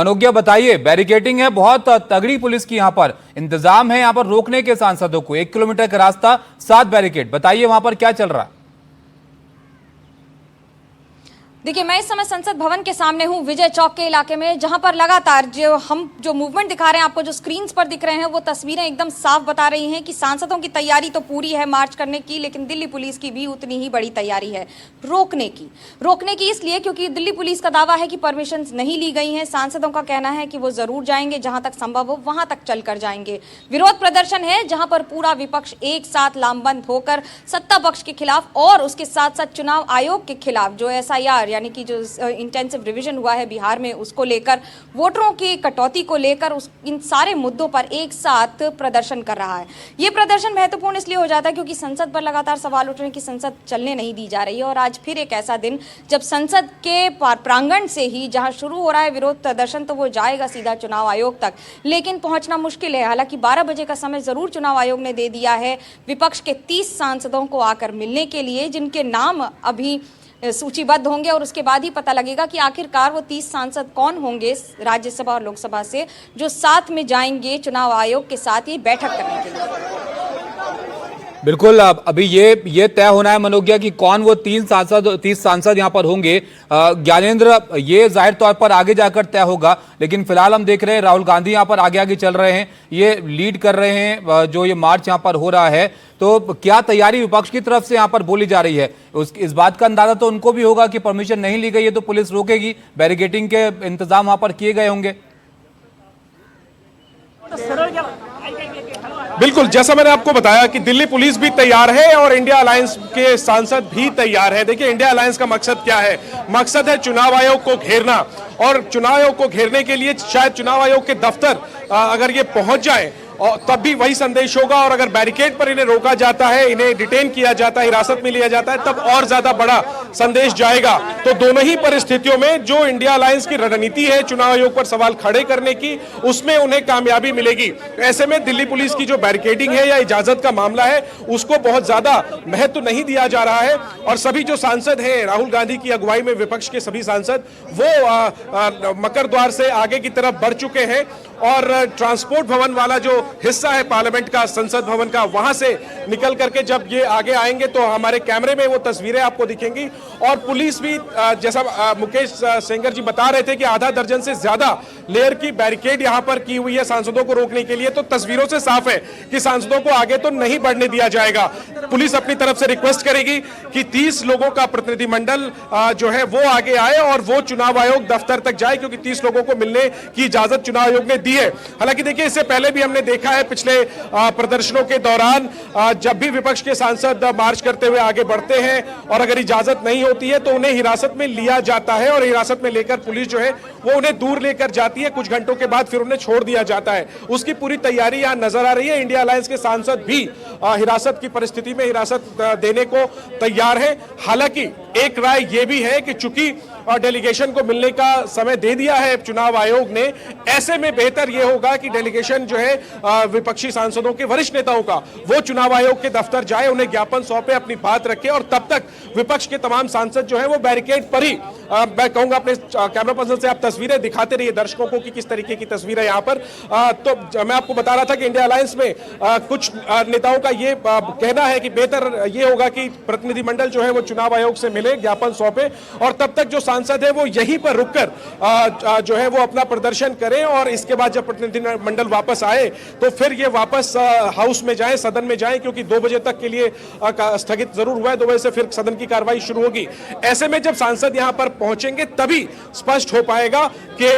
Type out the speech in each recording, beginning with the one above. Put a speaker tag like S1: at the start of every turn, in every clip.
S1: मनोज्ञा बताइए, बैरिकेटिंग है, बहुत तगड़ी पुलिस की यहाँ पर इंतजाम है, यहाँ पर रोकने के सांसदों को 1 किलोमीटर का रास्ता 7 बैरिकेड। बताइए वहां पर क्या चल रहा है।
S2: देखिए, मैं इस समय संसद भवन के सामने हूं, विजय चौक के इलाके में, जहां पर लगातार जो मूवमेंट दिखा रहे हैं आपको, जो स्क्रीन्स पर दिख रहे हैं, वो तस्वीरें एकदम साफ बता रही हैं कि सांसदों की तैयारी तो पूरी है मार्च करने की, लेकिन दिल्ली पुलिस की भी उतनी ही बड़ी तैयारी है रोकने की इसलिए क्योंकि दिल्ली पुलिस का दावा है कि परमिशन नहीं ली गई हैं। सांसदों का कहना है कि वो जरूर जाएंगे, जहां तक संभव हो वहां तक चलकर जाएंगे। विरोध प्रदर्शन है जहां पर पूरा विपक्ष एक साथ लामबंद होकर सत्ता पक्ष के खिलाफ और उसके साथ साथ चुनाव आयोग के खिलाफ जो SIR यानी कि जो इंटेंसिव रिवीजन हुआ है बिहार में, उसको लेकर, वोटरों की कटौती को लेकर, इन सारे मुद्दों पर एक साथ प्रदर्शन कर रहा है। ये प्रदर्शन महत्वपूर्ण इसलिए हो जाता है क्योंकि संसद पर लगातार सवाल उठ रहे हैं कि संसद चलने नहीं दी जा रही है, और आज फिर एक ऐसा दिन जब संसद के प्रांगण से ही जहां शुरू हो रहा है विरोध प्रदर्शन, तो वो जाएगा सीधा चुनाव आयोग तक, लेकिन पहुंचना मुश्किल है। हालांकि 12 बजे का समय जरूर चुनाव आयोग ने दे दिया है विपक्ष के 30 सांसदों को आकर मिलने के लिए, जिनके नाम अभी सूचीबद्ध होंगे, और उसके बाद ही पता लगेगा कि आखिरकार वो 30 सांसद कौन होंगे राज्यसभा और लोकसभा से, जो साथ में जाएंगे चुनाव आयोग के साथ ये बैठक करने के लिए।
S1: बिल्कुल, अभी ये तय होना है मनोज्ञा कि कौन वो 30 सांसद यहाँ पर होंगे। ज्ञानेंद्र, ये जाहिर तौर पर आगे जाकर तय होगा, लेकिन फिलहाल हम देख रहे हैं राहुल गांधी यहाँ पर आगे आगे चल रहे हैं, ये लीड कर रहे हैं जो ये मार्च यहाँ पर हो रहा है। तो क्या तैयारी विपक्ष की तरफ से यहाँ पर बोली जा रही है? इस बात का अंदाजा तो उनको भी होगा कि परमिशन नहीं ली गई है तो पुलिस रोकेगी, बैरिकेडिंग के इंतजाम वहां पर किए गए होंगे।
S3: बिल्कुल, जैसा मैंने आपको बताया कि दिल्ली पुलिस भी तैयार है और इंडिया अलायंस के सांसद भी तैयार है। देखिए, इंडिया अलायंस का मकसद क्या है? मकसद है चुनाव आयोग को घेरना, और चुनाव आयोग को घेरने के लिए शायद चुनाव आयोग के दफ्तर अगर ये पहुंच जाए और तब भी वही संदेश होगा, और अगर बैरिकेड पर इन्हें रोका जाता है, इन्हें डिटेन किया जाता है, हिरासत में लिया जाता है, तब और ज्यादा बड़ा संदेश जाएगा। तो दोनों ही परिस्थितियों में जो इंडिया अलायंस की रणनीति है चुनाव आयोग पर सवाल खड़े करने की, उसमें उन्हें कामयाबी मिलेगी। ऐसे में दिल्ली पुलिस की जो बैरिकेडिंग है या इजाजत का मामला है, उसको बहुत ज्यादा महत्व नहीं दिया जा रहा है, और सभी जो सांसद हैं, राहुल गांधी की अगुवाई में विपक्ष के सभी सांसद, वो मकर द्वार से आगे की तरफ बढ़ चुके हैं, और ट्रांसपोर्ट भवन वाला जो हिस्सा है पार्लियामेंट का, संसद भवन का, वहां से निकल करके जब ये आगे आएंगे तो हमारे कैमरे में वो तस्वीरें आपको दिखेंगी। और पुलिस भी जैसा मुकेश सेंगर जी बता रहे थे कि आधा दर्जन से ज्यादा लेयर की बैरिकेड यहां पर की हुई है सांसदों को रोकने के लिए। तो तस्वीरों से साफ है कि सांसदों को आगे तो नहीं बढ़ने दिया जाएगा। पुलिस अपनी तरफ से रिक्वेस्ट करेगी कि 30 लोगों का प्रतिनिधिमंडल जो है वो आगे आए और वो चुनाव आयोग दफ्तर तक जाए, क्योंकि 30 लोगों को मिलने की इजाजत चुनाव आयोग ने दी है। हालांकि देखिए, इससे पहले भी हमने देखा है पिछले प्रदर्शनों के दौरान, जब भी विपक्ष के सांसद मार्च करते हुए आगे बढ़ते हैं और अगर इजाजत नहीं होती है तो उन्हें हिरासत में लिया जाता है, और हिरासत में लेकर पुलिस जो है वो उन्हें दूर लेकर जाती है। कुछ घंटों के बाद फिर उन्हें छोड़ दिया जाता है। उसकी पूरी तैयारी यहां नजर आ रही है। इंडिया अलायंस के सांसद भी हिरासत की परिस्थिति में हिरासत देने को तैयार है। हालांकि एक राय यह भी है कि चूंकि डेलीगेशन को मिलने का समय दे दिया है चुनाव आयोग ने, ऐसे में बेहतर यह होगा कि डेलीगेशन जो है विपक्षी सांसदों के वरिष्ठ नेताओं का, वो चुनाव आयोग के दफ्तर जाए, उन्हें ज्ञापन सौंपे, अपनी बात रखे, और तब तक विपक्ष के तमाम सांसद जो है वो बैरिकेड पर ही, मैं कहूंगा अपने कैमरा पर्सन से आप तस्वीरें दिखाते रहिए दर्शकों को कि किस तरीके की तस्वीर है यहाँ पर। तो मैं आपको बता रहा था कि इंडिया अलायंस में कुछ नेताओं का ये कहना है कि बेहतर ये होगा कि प्रतिनिधिमंडल जो है वो चुनाव आयोग से मिले, ज्ञापन सौंपे, और तब तक जो सांसद है वो यहीं पर रुककर जो है वो अपना प्रदर्शन करें, और इसके बाद जब प्रतिनिधिमंडल वापस आए तो फिर ये वापस हाउस में जाएं, सदन में जाएं, क्योंकि 2 बजे तक के लिए स्थगित जरूर हुआ है, 2 बजे से फिर सदन की कार्रवाई शुरू होगी। ऐसे में जब सांसद यहां पर पहुंचेंगे तभी स्पष्ट हो पाएगा कि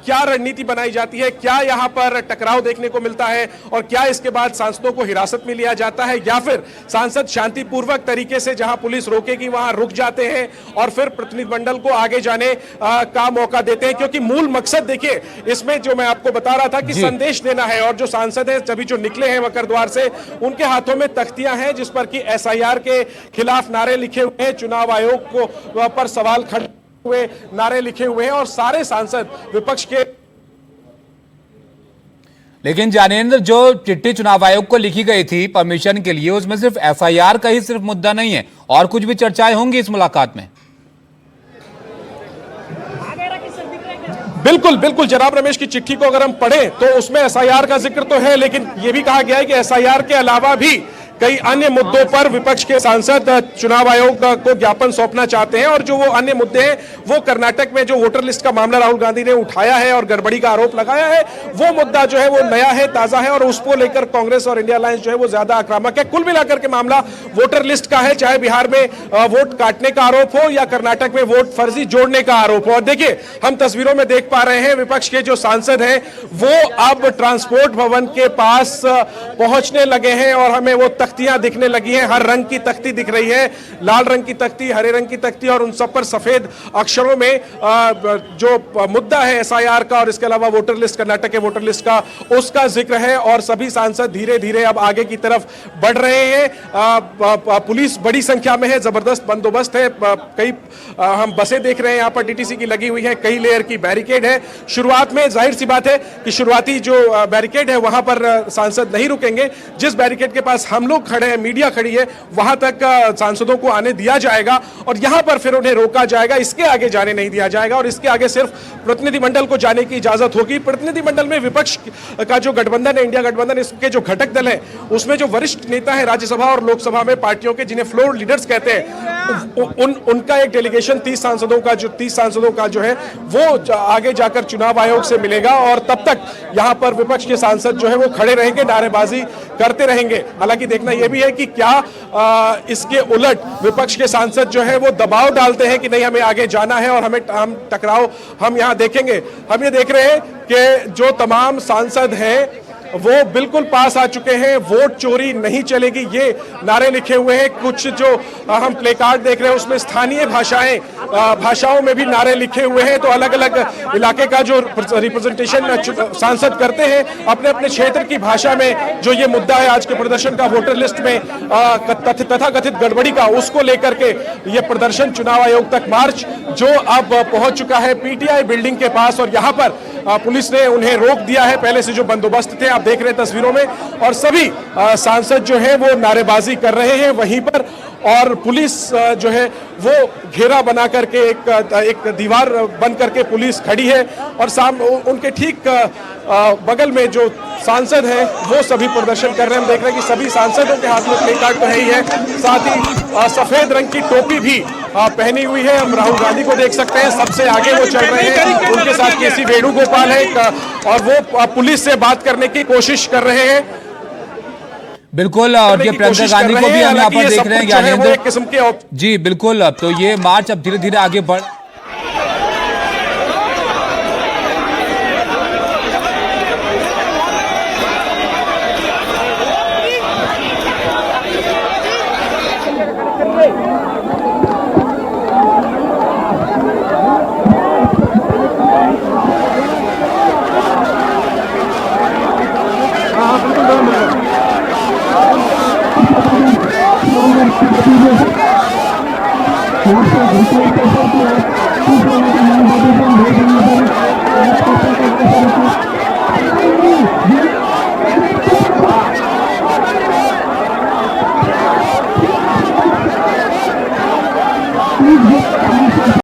S3: क्या रणनीति बनाई जाती है, क्या यहां पर टकराव देखने को मिलता है, और क्या इसके बाद सांसदों को हिरासत में लिया जाता है, या फिर सांसद शांतिपूर्वक तरीके से जहां पुलिस रोकेगी वहां रुक जाते हैं और फिर प्रतिनिधिमंडल को आगे जाने का मौका देते हैं। क्योंकि मूल मकसद देखिए इसमें जो मैं आपको बता रहा था कि संदेश देना है, और जो सांसद हैं सभी जो निकले हैं मकर द्वार से, उनके हाथों में तख्तियां हैं जिस पर कि SIR के खिलाफ नारे लिखे हुए हैं, चुनाव आयोग को पर सवाल खड़े हुए नारे लिखे हुए हैं, और सारे सांसद विपक्ष के।
S1: लेकिन ज्ञानेंद्र, जो चिट्ठी चुनाव आयोग को लिखी गई थी परमिशन के लिए, उसमें सिर्फ FIR का ही सिर्फ मुद्दा नहीं है, और कुछ भी चर्चाएं होंगी इस मुलाकात में।
S3: बिल्कुल बिल्कुल जनाब रमेश की चिट्ठी को अगर हम पढ़ें तो उसमें एसआईआर का जिक्र तो है, लेकिन यह भी कहा गया है कि एसआईआर के अलावा भी कई अन्य मुद्दों पर विपक्ष के सांसद चुनाव आयोग को ज्ञापन सौंपना चाहते हैं। और जो वो अन्य मुद्दे हैं वो कर्नाटक में जो वोटर लिस्ट का मामला राहुल गांधी ने उठाया है और गड़बड़ी का आरोप लगाया है, वो मुद्दा जो है वो नया है, ताजा है, और उसको लेकर कांग्रेस और इंडिया अलायंस जो है वो ज्यादा आक्रामक है। कुल मिलाकर के मामला वोटर लिस्ट का है, चाहे बिहार में वोट काटने का आरोप हो या कर्नाटक में वोट फर्जी जोड़ने का आरोप हो। और देखिए, हम तस्वीरों में देख पा रहे हैं विपक्ष के जो सांसद हैं वो अब ट्रांसपोर्ट भवन के पास पहुंचने लगे हैं और हमें वो तख्तियां दिखने लगी हैं। हर रंग की तख्ती दिख रही है, लाल रंग की तख्ती, हरे रंग की तख्ती, और उन सब पर सफेद अक्षरों में जो मुद्दा है एसआईआर का और इसके अलावा वोटर लिस्ट, कर्नाटक के वोटर लिस्ट का, उसका जिक्र है। और सभी सांसद धीरे धीरे अब आगे की तरफ बढ़ रहे हैं। पुलिस बड़ी संख्या में है, जबरदस्त बंदोबस्त है। कई हम बसें देख रहे हैं यहाँ पर डीटीसी की लगी हुई है, कई लेयर की बैरिकेड है। शुरुआत में जाहिर सी बात है कि शुरुआती जो बैरिकेड है वहां पर सांसद नहीं रुकेंगे। जिस बैरिकेड के पास हम लोग खड़े हैं, मीडिया खड़ी है, वहां तक सांसदों को आने दिया जाएगा और यहां पर फिर उन्हें रोका जाएगा, इसके आगे जाने नहीं दिया जाएगा। और इसके आगे सिर्फ प्रतिनिधिमंडल को जाने की इजाजत होगी। प्रतिनिधिमंडल में विपक्ष का जो गठबंधन है, इंडिया गठबंधन, इसके जो घटक दल है उसमें जो वरिष्ठ नेता है राज्यसभा और लोकसभा में पार्टियों के, जिन्हें फ्लोर लीडर्स कहते हैं, उनका एक डेलीगेशन 30 सांसदों का जो है वो आगे जाकर चुनाव आयोग से मिलेगा। और तब तक यहां पर विपक्ष के सांसद जो है वो खड़े रहेंगे, नारेबाजी करते रहेंगे। हालांकि देखना यह भी है कि क्या इसके उलट विपक्ष के सांसद जो है वो दबाव डालते हैं कि नहीं, हमें आगे जाना है और हम टकराव हम यहां देखेंगे। हम ये देख रहे हैं कि जो तमाम सांसद हैं वो बिल्कुल पास आ चुके हैं। वोट चोरी नहीं चलेगी, ये नारे लिखे हुए हैं। कुछ जो हम प्ले कार्ड देख रहे हैं उसमें स्थानीय भाषाओं में भी नारे लिखे हुए हैं। तो अलग अलग इलाके का जो रिप्रेजेंटेशन सांसद करते हैं अपने अपने क्षेत्र की भाषा में, जो ये मुद्दा है आज के प्रदर्शन का वोटर लिस्ट में तथाकथित गड़बड़ी का, उसको लेकर के ये प्रदर्शन चुनाव आयोग तक मार्च जो अब पहुंच चुका है पीटीआई बिल्डिंग के पास। और यहाँ पर पुलिस ने उन्हें रोक दिया है, पहले से जो बंदोबस्त थे आप देख रहे हैं तस्वीरों में, और सभी सांसद जो है वो नारेबाजी कर रहे हैं वहीं पर। और पुलिस जो है वो घेरा बना करके एक दीवार बन करके पुलिस खड़ी है और सामने उनके ठीक बगल में जो सांसद हैं वो सभी प्रदर्शन कर रहे हैं। हम देख रहे हैं कि सभी सांसदों के हाथ में प्ले कार्ड तो है ही है, साथ ही सफेद रंग की टोपी भी पहनी हुई है। हम राहुल गांधी को देख सकते हैं, सबसे आगे वो चल रहे हैं, उनके साथ केसी वेणुगोपाल है और वो पुलिस से बात करने की कोशिश कर रहे हैं।
S1: बिल्कुल, और ये प्रियंका गांधी को भी हम यहाँ पर देख रहे हैं ज्ञानेंद्र जी। बिल्कुल, अब तो ये मार्च अब धीरे धीरे आगे बढ़
S4: Thank you.